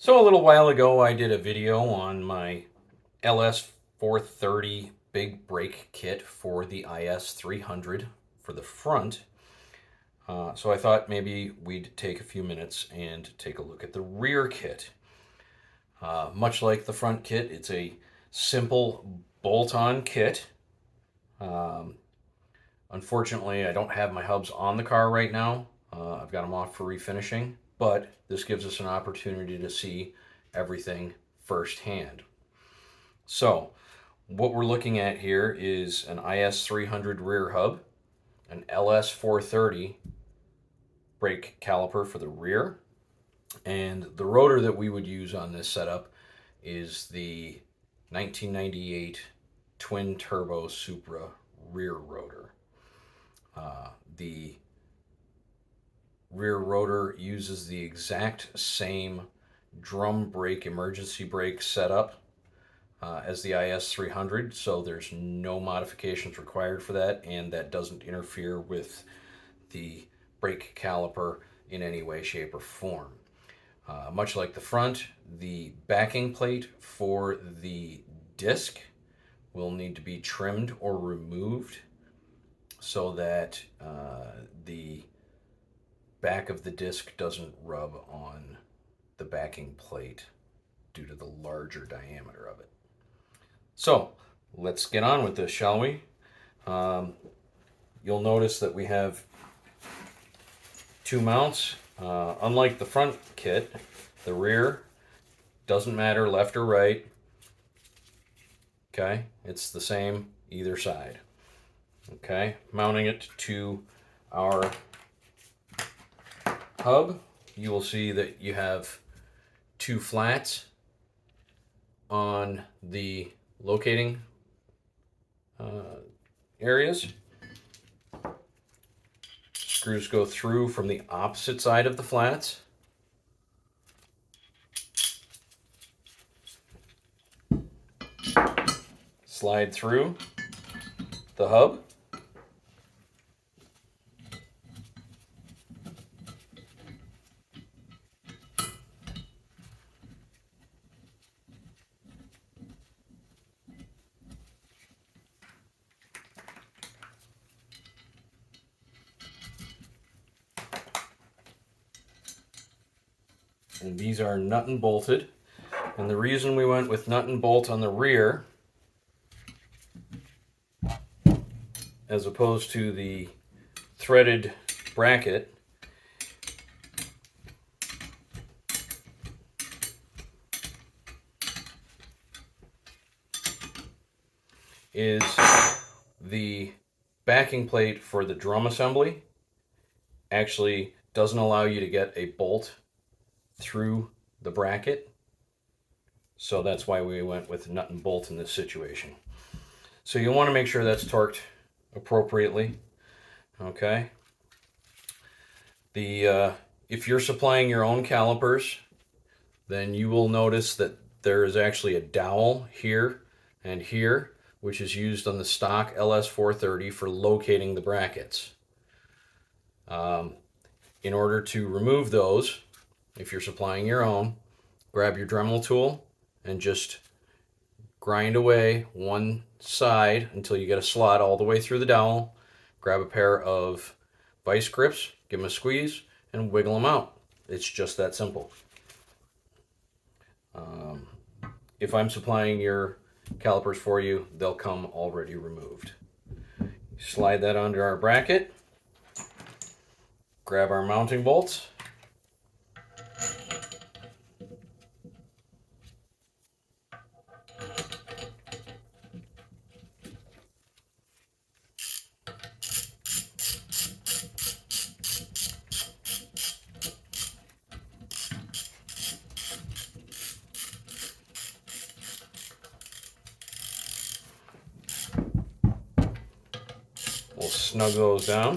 So a little while ago, I did a video on my LS430 big brake kit for the IS300 for the front. So I thought maybe we'd take a few minutes and take a look at the rear kit. Much like the front kit, it's a simple bolt-on kit. Um, Unfortunately, I don't have my hubs on the car right now. I've got them off for refinishing, but this gives us an opportunity to see everything firsthand. So, what we're looking at here is an IS300 rear hub, an LS430 brake caliper for the rear, and the rotor that we would use on this setup is the 1998 twin turbo Supra rear rotor. The rear rotor uses the exact same drum brake emergency brake setup as the IS300, so there's no modifications required for that, and that doesn't interfere with the brake caliper in any way, shape, or form. Much like the front, the backing plate for the disc will need to be trimmed or removed so that the back of the disc doesn't rub on the backing plate due to the larger diameter of it. So let's get on with this, shall we? You'll notice that we have two mounts. Unlike the front kit, the rear doesn't matter left or right. Okay, it's the same either side. Okay, mounting it to our hub, you will see that you have two flats on the locating areas. Screws go through from the opposite side of the flats. Slide through the hub. And these are nut and bolted. And the reason we went with nut and bolt on the rear as opposed to the threaded bracket is the backing plate for the drum assembly actually doesn't allow you to get a bolt through the bracket. So that's why we went with nut and bolt in this situation. So you'll want to make sure that's torqued appropriately. Okay. If you're supplying your own calipers, then you will notice that there is actually a dowel here and here, which is used on the stock LS430 for locating the brackets. In order to remove those, if you're supplying your own, grab your Dremel tool and just grind away one side until you get a slot all the way through the dowel. Grab a pair of vice grips, give them a squeeze, and wiggle them out. It's just that simple. If I'm supplying your calipers for you, they'll come already removed. Slide that under our bracket. Grab our mounting bolts. We'll snug those down.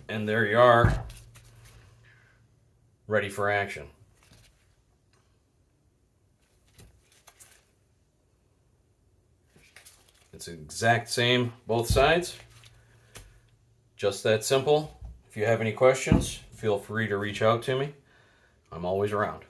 And there you are, ready for action. It's exact same both sides. Just that simple. If you have any questions, feel free to reach out to me. I'm always around.